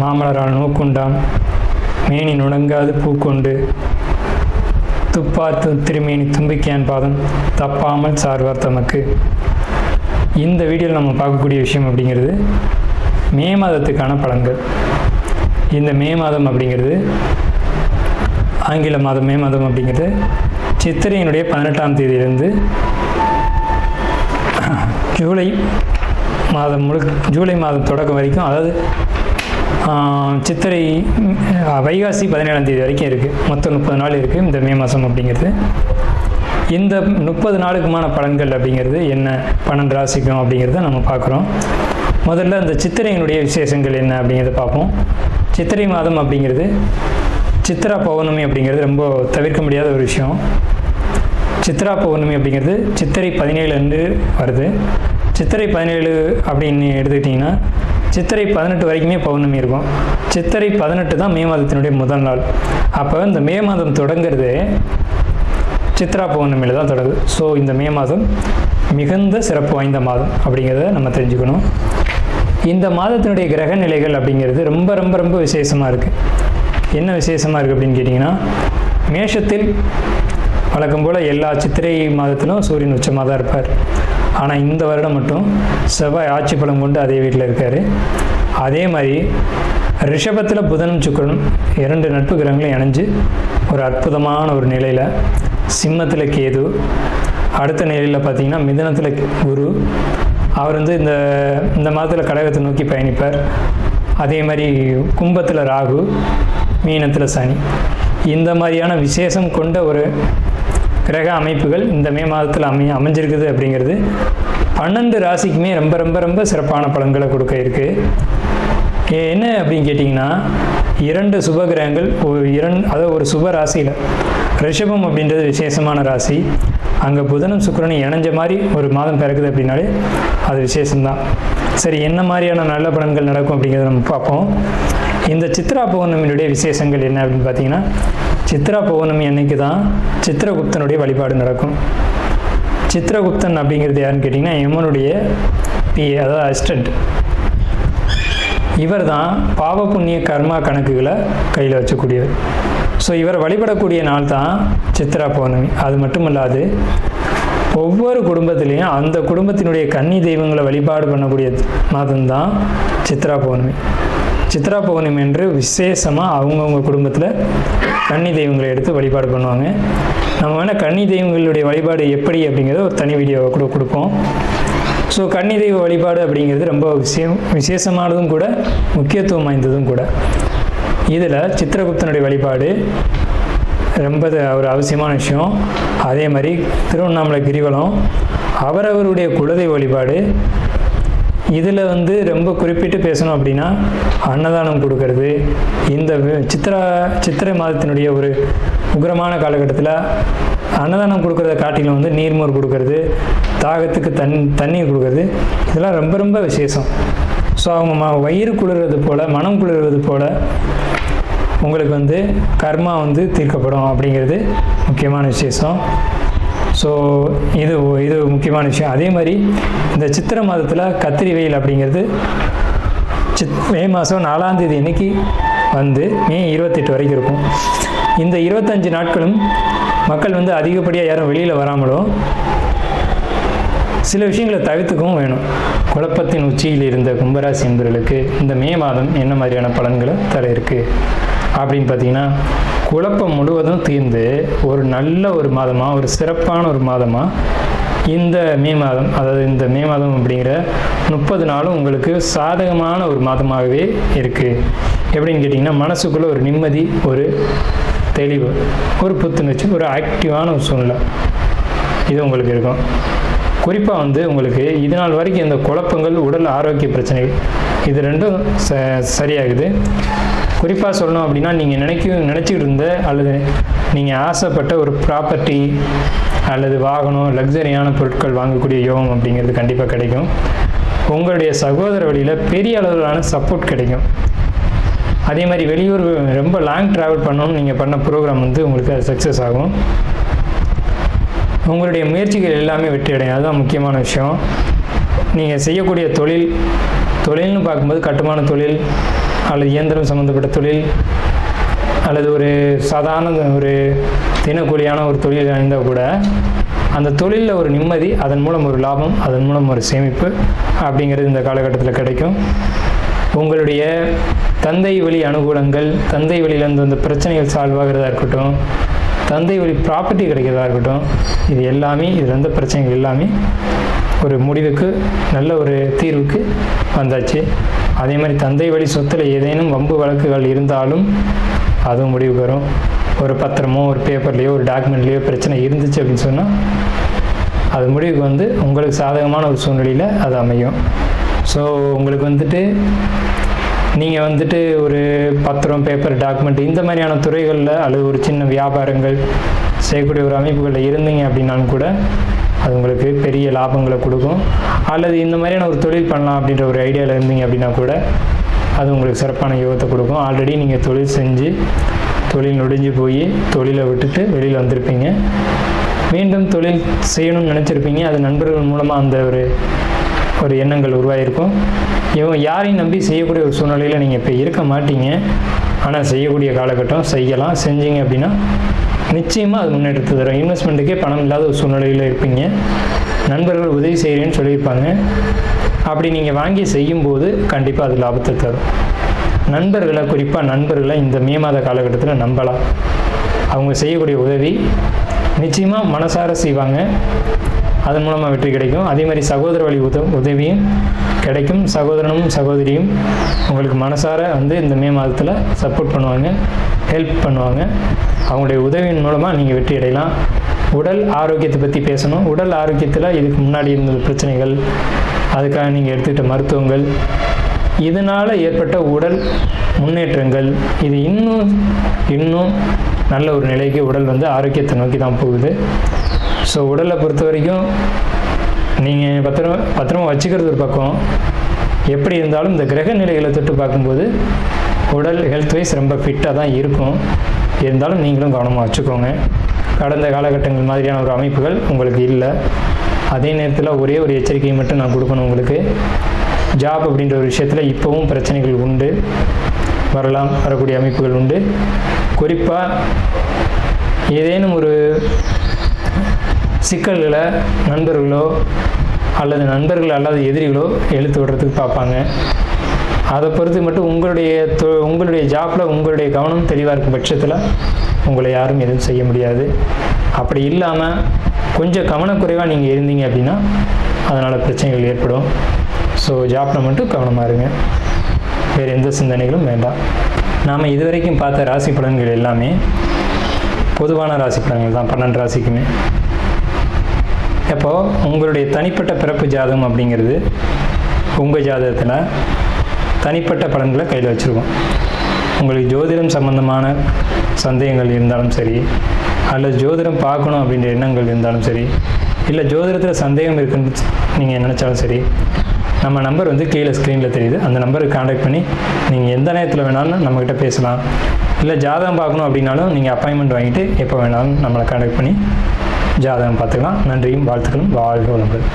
மாமலரால் நோக்குண்டாம் மேனி நுணங்காது பூக்கொண்டு துப்பாத்து திருமேனி தும்பிக்கையான் பாதம் தப்பாமல் சார்வார் தமக்கு. இந்த வீடியோவில் நம்ம பார்க்கக்கூடிய விஷயம் அப்படிங்கிறது மே மாதத்துக்கான பலன்கள். இந்த மே மாதம் அப்படிங்கிறது ஆங்கில மாதம். மே மாதம் அப்படிங்கிறது சித்திரையினுடைய 18ஆம் தேதியிலிருந்து ஜூலை மாதம் தொடக்கம் வரைக்கும், அதாவது சித்திரை வைகாசி 17ஆம் தேதி வரைக்கும் இருக்குது. மொத்தம் 30 நாள் இருக்குது இந்த மே மாதம் அப்படிங்கிறது. இந்த 30 நாளுக்குமான பலன்கள் அப்படிங்கிறது என்ன, 12 ராசிக்கும் அப்படிங்கிறத நம்ம பார்க்குறோம். முதல்ல இந்த சித்திரையினுடைய விசேஷங்கள் என்ன அப்படிங்கிறத பார்ப்போம். சித்திரை மாதம் அப்படிங்கிறது சித்ரா பௌர்ணமி அப்படிங்கிறது ரொம்ப தவிர்க்க முடியாத ஒரு விஷயம். சித்ரா பௌர்ணமி அப்படிங்கிறது சித்திரை 17 அன்று வருது. சித்திரை 17 அப்படின்னு எடுத்துக்கிட்டிங்கன்னா சித்திரை 18 வரைக்குமே பௌர்ணமி இருக்கும். சித்திரை 18 தான் மே மாதத்தினுடைய முதல் நாள். அப்போ இந்த மே மாதம் தொடங்கிறது சித்ரா பௌர்ணமியில் தான் தொடங்குது. ஸோ இந்த மே மாதம் மிகுந்த சிறப்பு வாய்ந்த மாதம் அப்படிங்கிறத நம்ம தெரிஞ்சுக்கணும். இந்த மாதத்தினுடைய கிரக நிலைகள் அப்படிங்கிறது ரொம்ப ரொம்ப ரொம்ப விசேஷமாக இருக்குது. என்ன விசேஷமாக இருக்குது அப்படின்னு கேட்டிங்கன்னா, மேஷத்தில் வழக்கம் போல் எல்லா சித்திரை மாதத்திலும் சூரியன் உச்சமாக தான் இருப்பார். ஆனால் இந்த வருடம் மட்டும் செவ்வாய் ஆட்சி பலம் கொண்டு அதே வீட்டில் இருக்கார். அதே மாதிரி ரிஷபத்தில் புதனும் சுக்கிரனும் 2 நட்பு கிரகங்களும் இணைஞ்சு ஒரு அற்புதமான ஒரு நிலையில், சிம்மத்தில் கேது, அடுத்த நிலையில் பார்த்திங்கன்னா மிதுனத்தில் குரு, அவர் வந்து இந்த மாதத்தில் கடகத்தை நோக்கி பயணிப்பார். அதே மாதிரி கும்பத்தில் ராகு, மீனத்தில் சனி. இந்த மாதிரியான விசேஷம் கொண்ட ஒரு கிரக அமைப்புகள் இந்த மே மாதத்தில் அமைஞ்சிருக்குது அப்படிங்கிறது 12 ராசிக்குமே ரொம்ப ரொம்ப ரொம்ப சிறப்பான பலன்களை கொடுக்க இருக்குது. என்ன அப்படின்னு கேட்டிங்கன்னா, 2 சுப கிரகங்கள் அதாவது ஒரு சுப ராசியில், ரிஷபம் அப்படின்றது விசேஷமான ராசி, அங்கே புதனும் சுக்கிரனும் இணைஞ்ச மாதிரி ஒரு மாதம் பிறக்குது அப்படின்னாலே அது விசேஷம்தான். சரி, என்ன மாதிரியான நல்ல பலன்கள் நடக்கும் அப்படிங்கிறத நம்ம பார்ப்போம். இந்த சித்ரா பௌர்ணமியினுடைய விசேஷங்கள் என்ன அப்படின்னு பார்த்தீங்கன்னா, சித்ரா பௌர்ணமி அன்னைக்கு தான் சித்திரகுப்தனுடைய வழிபாடு நடக்கும். சித்திரகுப்தன் அப்படிங்கிறது யாருன்னு கேட்டிங்கன்னா, யமனுடைய அதாவது அசிஸ்டன்ட். இவர் தான் பாவ புண்ணிய கர்மா கணக்குகளை கையில் வச்சக்கூடியவர். ஸோ இவர் வழிபடக்கூடிய நாள் தான் சித்ரா பௌர்ணமி. அது மட்டும் இல்லாது ஒவ்வொரு குடும்பத்திலையும் அந்த குடும்பத்தினுடைய கன்னி தெய்வங்களை வழிபாடு பண்ணக்கூடிய மாதம்தான் சித்ரா பௌர்ணமி. சித்ரா பௌர்ணமி என்று விசேஷமாக அவங்கவுங்க குடும்பத்தில் கன்னி தெய்வங்களை எடுத்து வழிபாடு பண்ணுவாங்க. நம்ம வேணால் கன்னி தெய்வங்களுடைய வழிபாடு எப்படி அப்படிங்கிறத ஒரு தனி வீடியோவை கூட கொடுப்போம். ஸோ கன்னி தெய்வ வழிபாடு அப்படிங்கிறது ரொம்ப விசேஷமானதும் கூட, முக்கியத்துவம் வாய்ந்ததும் கூட. இதில் சித்திரகுப்தனுடைய வழிபாடு ரொம்ப ஒரு அவசியமான விஷயம். அதே மாதிரி திருவண்ணாமலை கிரிவலம், அவரவருடைய குலதெய்வ வழிபாடு. இதில் வந்து ரொம்ப குறிப்பிட்டு பேசணும் அப்படின்னா அன்னதானம் கொடுக்கறது. இந்த சித்திரை மாதத்தினுடைய ஒரு உக்கிரமான காலகட்டத்தில் அன்னதானம் கொடுக்கறத காட்டிலும் வந்து நீர்மோர் கொடுக்கறது, தாகத்துக்கு தண்ணீர் கொடுக்கறது, இதெல்லாம் ரொம்ப ரொம்ப விசேஷம். ஸோ அவங்க வயிறு குளிர்றது போல், மனம் குளிர்வது போல் உங்களுக்கு வந்து கர்மா வந்து தீர்க்கப்படும் அப்படிங்கிறது முக்கியமான விசேஷம். ஸோ இது முக்கியமான விஷயம். அதே மாதிரி இந்த சித்திரை மாதத்தில் கத்திரி வெயில் அப்படிங்கிறது மே மாதம் 4ஆம் தேதி அன்னைக்கு வந்து மே 28 வரைக்கும் இருக்கும். இந்த 25 நாட்களும் மக்கள் வந்து அதிகப்படியாக யாரும் வெளியில் வராமலும் சில விஷயங்களை தவிர்த்துக்கவும் வேணும். குழப்பத்தின் உச்சியில் இருந்த கும்பராசி என்பவர்களுக்கு இந்த மே மாதம் என்ன மாதிரியான பலன்களை தர இருக்குது அப்படின்னு பார்த்தீங்கன்னா, குழப்பம் முழுவதும் தீர்ந்து ஒரு நல்ல ஒரு மாதமாக, ஒரு சிறப்பான ஒரு மாதமாக இந்த மே மாதம், அதாவது இந்த மே மாதம் அப்படிங்கிற 30 நாளும் உங்களுக்கு சாதகமான ஒரு மாதமாகவே இருக்குது. எப்படின்னு கேட்டிங்கன்னா, மனசுக்குள்ளே ஒரு நிம்மதி, ஒரு தெளிவு, ஒரு புத்துணர்ச்சி, ஒரு ஆக்டிவான ஒரு சூழ்நிலை இது உங்களுக்கு இருக்கும். குறிப்பாக வந்து உங்களுக்கு இது நாள் வரைக்கும் இந்த குழப்பங்கள், உடல் ஆரோக்கிய பிரச்சனைகள் இது ரெண்டும் சரியாகுது. குறிப்பாக சொல்லணும் அப்படின்னா, நீங்கள் நினச்சிக்கிட்டு இருந்த அல்லது நீங்கள் ஆசைப்பட்ட ஒரு ப்ராப்பர்ட்டி அல்லது வாகனம், லக்ஸரியான பொருட்கள் வாங்கக்கூடிய யோகம் அப்படிங்கிறது கண்டிப்பாக கிடைக்கும். உங்களுடைய சகோதர வழியில் பெரிய அளவிலான சப்போர்ட் கிடைக்கும். அதே மாதிரி வெளியூர் ரொம்ப லாங் ட்ராவல் பண்ணணும்னு நீங்கள் பண்ண ப்ரோக்ராம் வந்து உங்களுக்கு அது சக்ஸஸ் ஆகும். உங்களுடைய முயற்சிகள் எல்லாமே வெற்றி அடையும். அதுதான் முக்கியமான விஷயம். நீங்கள் செய்யக்கூடிய தொழில்னு பார்க்கும்போது கட்டுமான தொழில், அல்லது இயந்திரம் சம்மந்தப்பட்ட தொழில் அல்லது ஒரு சாதாரண ஒரு தினக்கூலியான ஒரு தொழில் இருந்தால் கூட அந்த தொழிலில் ஒரு நிம்மதி, அதன் மூலம் ஒரு லாபம், அதன் மூலம் ஒரு சேமிப்பு அப்படிங்கிறது இந்த காலகட்டத்தில் கிடைக்கும். உங்களுடைய தந்தை வழி அனுகூலங்கள், தந்தை வழியிலேருந்து அந்த பிரச்சனைகள் சால்வ் ஆகிறதா இருக்கட்டும், தந்தை வழி ப்ராப்பர்ட்டி கிடைக்கிறதா இருக்கட்டும், இது எல்லாமே இதில் இருந்த பிரச்சனைகள் எல்லாமே ஒரு முடிவுக்கு, நல்ல ஒரு தீர்வுக்கு வந்தாச்சு. அதே மாதிரி தந்தை வழி சொத்தில் ஏதேனும் வம்பு வழக்குகள் இருந்தாலும் அதுவும் முடிவுக்கு வரும். ஒரு பத்திரமோ ஒரு பேப்பர்லேயோ ஒரு டாக்குமெண்ட்லேயோ பிரச்சனை இருந்துச்சு அப்படின்னு சொன்னால் அது முடிவுக்கு வந்து உங்களுக்கு சாதகமான ஒரு சூழ்நிலையில் அது அமையும். ஸோ உங்களுக்கு வந்துட்டு நீங்கள் வந்துட்டு ஒரு பத்திரம், பேப்பர், டாக்குமெண்ட் இந்த மாதிரியான துறைகளில் அல்லது ஒரு சின்ன வியாபாரங்கள் செய்யக்கூடிய ஒரு அமைப்புகளில் இருந்தீங்க அப்படின்னாலும் கூட அது உங்களுக்கு பெரிய லாபங்களை கொடுக்கும். அல்லது இந்த மாதிரியான ஒரு தொழில் பண்ணலாம் அப்படின்ற ஒரு ஐடியாவில் இருந்தீங்க அப்படின்னா கூட அது உங்களுக்கு சிறப்பான யோகத்தை கொடுக்கும். ஆல்ரெடி நீங்கள் தொழில் செஞ்சு தொழில் நொடிஞ்சு போய் தொழிலை விட்டுட்டு வெளியில் வந்திருப்பீங்க, மீண்டும் தொழில் செய்யணும்னு நினச்சிருப்பீங்க. அது நண்பர்கள் மூலமாக அந்த ஒரு எண்ணங்கள் உருவாகிருக்கும். யாரையும் நம்பி செய்யக்கூடிய ஒரு சூழ்நிலையில் நீங்கள் இப்போ இருக்க மாட்டீங்க. ஆனால் செய்யக்கூடிய காலகட்டம் செய்யலாம். செஞ்சீங்க அப்படின்னா நிச்சயமாக அது முன்னேற்றத்தை தரும். இன்வெஸ்ட்மெண்ட்டுக்கே பணம் இல்லாத ஒரு சூழ்நிலையில் இருப்பீங்க. நண்பர்கள் உதவி செய்கிறேன்னு சொல்லியிருப்பாங்க. அப்படி நீங்கள் வாங்கி செய்யும்போது கண்டிப்பாக அது லாபத்தை தரும். நண்பர்களை, குறிப்பாக நண்பர்களை இந்த மே மாத காலகட்டத்தில் நம்பலாம். அவங்க செய்யக்கூடிய உதவி நிச்சயமாக மனசார செய்வாங்க. அதன் மூலமாக வெற்றி கிடைக்கும். அதே மாதிரி சகோதர வழி உதவியும் கிடைக்கும். சகோதரனும் சகோதரியும் உங்களுக்கு மனசார வந்து இந்த மே மாதத்தில் சப்போர்ட் பண்ணுவாங்க, ஹெல்ப் பண்ணுவாங்க. அவங்களுடைய உதவியின் மூலமாக நீங்கள் வெற்றி அடையலாம். உடல் ஆரோக்கியத்தை பற்றி பேசணும். உடல் ஆரோக்கியத்தில் இதுக்கு முன்னாடி இருந்த பிரச்சனைகள், அதுக்காக நீங்கள் எடுத்துக்கிட்ட மருத்துவங்கள், இதனால் ஏற்பட்ட உடல் முன்னேற்றங்கள், இது இன்னும் நல்ல ஒரு நிலைக்கு உடல் வந்து ஆரோக்கியத்தை நோக்கி தான் போகுது. ஸோ உடலை பொறுத்த வரைக்கும் நீங்கள் பத்திரமா வச்சுக்கிறது ஒரு பக்கம், எப்படி இருந்தாலும் இந்த கிரக நிலைகளை தொட்டு பார்க்கும்போது உடல் ஹெல்த் வைஸ் ரொம்ப ஃபிட்டாக தான் இருக்கும். இருந்தாலும் நீங்களும் கவனமாக வச்சுக்கோங்க. கடந்த காலகட்டங்கள் மாதிரியான ஒரு அமைப்புகள் உங்களுக்கு இல்லை. அதே நேரத்தில் ஒரே ஒரு எச்சரிக்கையை மட்டும் நான் கொடுக்கணும் உங்களுக்கு. ஜாப் அப்படின்ற ஒரு விஷயத்தில் இப்போவும் பிரச்சனைகள் உண்டு, வரக்கூடிய அமைப்புகள் உண்டு. குறிப்பாக ஏதேனும் ஒரு சிக்கல்களை நண்பர்களோ அல்லது நண்பர்கள் அல்லாத எதிரிகளோ இழுத்து விடுறதுக்கு பார்ப்பாங்க. அதை பொறுத்து மட்டும் உங்களுடைய ஜாப்பில் உங்களுடைய கவனம் தெளிவாக இருக்கும் பட்சத்தில் உங்களை யாரும் எதுவும் செய்ய முடியாது. அப்படி இல்லாமல் கொஞ்சம் கவனக்குறைவாக நீங்கள் இருந்தீங்க அப்படின்னா அதனால் பிரச்சனைகள் ஏற்படும். ஸோ ஜாப்பில் மட்டும் கவனமாக இருங்க. வேறு எந்த சிந்தனைகளும் வேண்டாம். நாம் இதுவரைக்கும் பார்த்த ராசி பலன்கள் எல்லாமே பொதுவான ராசி பலன்கள் தான், 12 ராசிக்குமே. அப்போது உங்களுடைய தனிப்பட்ட பிறப்பு ஜாதகம் அப்படிங்கிறது உங்கள் ஜாதகத்தில் தனிப்பட்ட பலன்களை கையில் வச்சுருக்கோம். உங்களுக்கு ஜோதிடம் சம்பந்தமான சந்தேகங்கள் இருந்தாலும் சரி, அல்லது ஜோதிடம் பார்க்கணும் அப்படின்ற எண்ணங்கள் இருந்தாலும் சரி, இல்லை ஜோதிடத்தில் சந்தேகம் இருக்குன்னு நீங்கள் நினச்சாலும் சரி, நம்ம நம்பர் வந்து கீழே ஸ்க்ரீனில் தெரியுது. அந்த நம்பருக்கு காண்டாக்ட் பண்ணி நீங்கள் எந்த நேரத்தில் வேணாலும் நம்மக்கிட்ட பேசலாம். இல்லை ஜாதகம் பார்க்கணும் அப்படின்னாலும் நீங்கள் அப்பாயின்மெண்ட் வாங்கிட்டு எப்போ வேணாலும் நம்மளை காண்டாக்ட் பண்ணி ஜாதகம் பார்த்துக்கலாம். நன்றியும் வாழ்த்துக்களும். வாழ்க வளமுடன்.